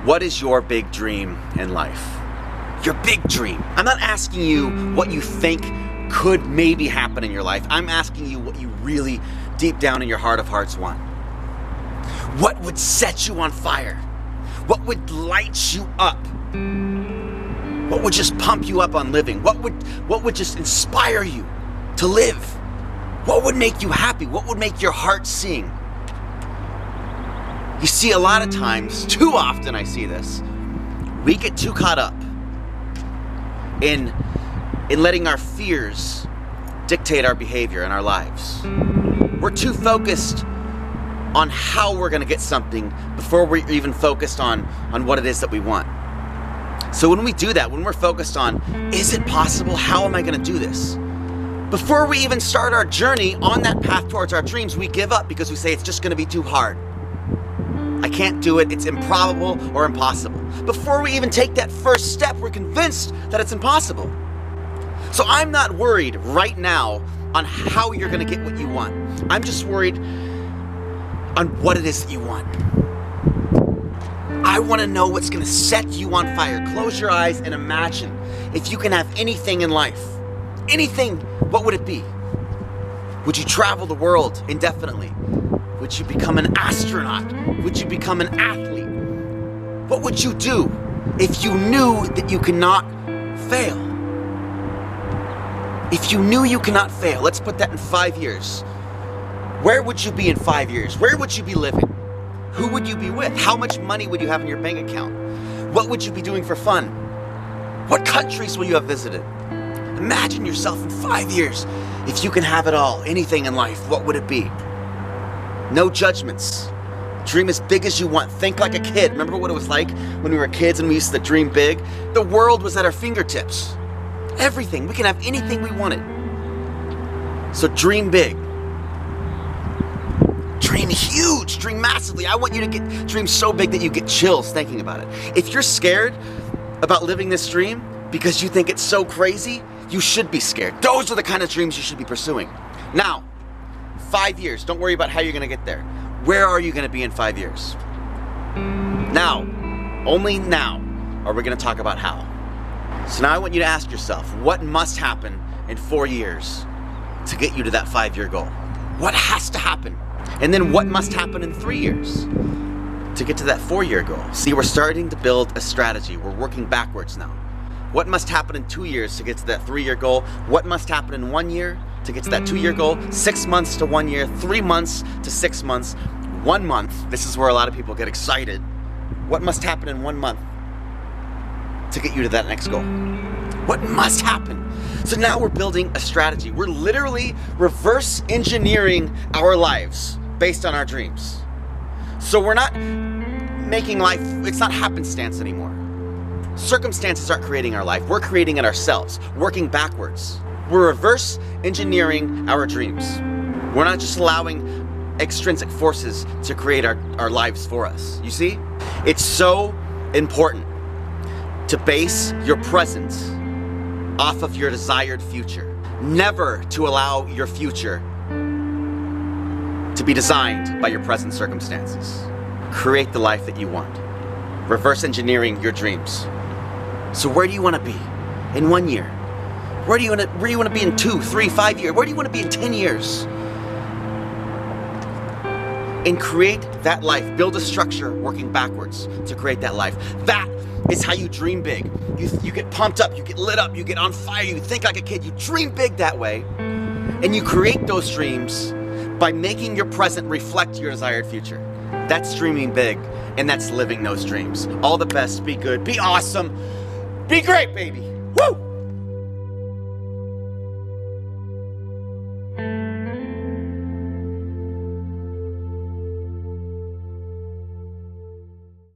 What is your big dream in life? Your big dream. I'm not asking you what you think could maybe happen in your life. I'm asking you what you really, deep down in your heart of hearts, want. What would set you on fire? What would light you up? What would just pump you up on living? What would just inspire you to live? What would make you happy? What would make your heart sing? You see, a lot of times, too often I see this, we get too caught up in letting our fears dictate our behavior in our lives. We're too focused on how we're gonna get something before we're even focused on what it is that we want. So when we do that, when we're focused on, is it possible? How am I gonna do this? Before we even start our journey on that path towards our dreams, we give up because we say it's just gonna be too hard. I can't do it, it's improbable or impossible. Before we even take that first step, we're convinced that it's impossible. So I'm not worried right now on how you're gonna get what you want. I'm just worried on what it is that you want. I wanna know what's gonna set you on fire. Close your eyes and imagine if you can have anything in life. Anything, what would it be? Would you travel the world indefinitely? Would you become an astronaut? Would you become an athlete? What would you do if you knew that you cannot fail? If you knew you cannot fail, let's put that in 5 years. Where would you be in 5 years? Where would you be living? Who would you be with? How much money would you have in your bank account? What would you be doing for fun? What countries will you have visited? Imagine yourself in 5 years. If you can have it all, anything in life, what would it be? No judgments. Dream as big as you want. Think like a kid. Remember what it was like when we were kids and we used to dream big? The world was at our fingertips. Everything. We can have anything we wanted. So dream big. Dream huge. Dream massively. I want you to dream so big that you get chills thinking about it. If you're scared about living this dream because you think it's so crazy, you should be scared. Those are the kind of dreams you should be pursuing. Now, 5 years, don't worry about how you're gonna get there. Where are you gonna be in 5 years? Now, only now, are we gonna talk about how. So now I want you to ask yourself, what must happen in 4 years to get you to that 5-year goal? What has to happen? And then what must happen in 3 years to get to that 4-year goal? See, we're starting to build a strategy. We're working backwards now. What must happen in 2 years to get to that 3-year goal? What must happen in 1 year to get to that 2-year goal? 6 months to 1 year, 3 months to 6 months, 1 month. This is where a lot of people get excited. What must happen in 1 month to get you to that next goal? What must happen? So now we're building a strategy. We're literally reverse engineering our lives based on our dreams. So we're not making life, it's not happenstance anymore. Circumstances aren't creating our life. We're creating it ourselves, working backwards. We're reverse engineering our dreams. We're not just allowing extrinsic forces to create our lives for us. You see? It's so important to base your present off of your desired future. Never to allow your future to be designed by your present circumstances. Create the life that you want. Reverse engineering your dreams. So where do you want to be in 1 year? Where do you want to be in 2, 3, 5 years? Where do you want to be in 10 years? And create that life. Build a structure working backwards to create that life. That is how you dream big. You get pumped up, you get lit up, you get on fire, you think like a kid, you dream big that way. And you create those dreams by making your present reflect your desired future. That's dreaming big, and that's living those dreams. All the best, be good, be awesome, be great, baby.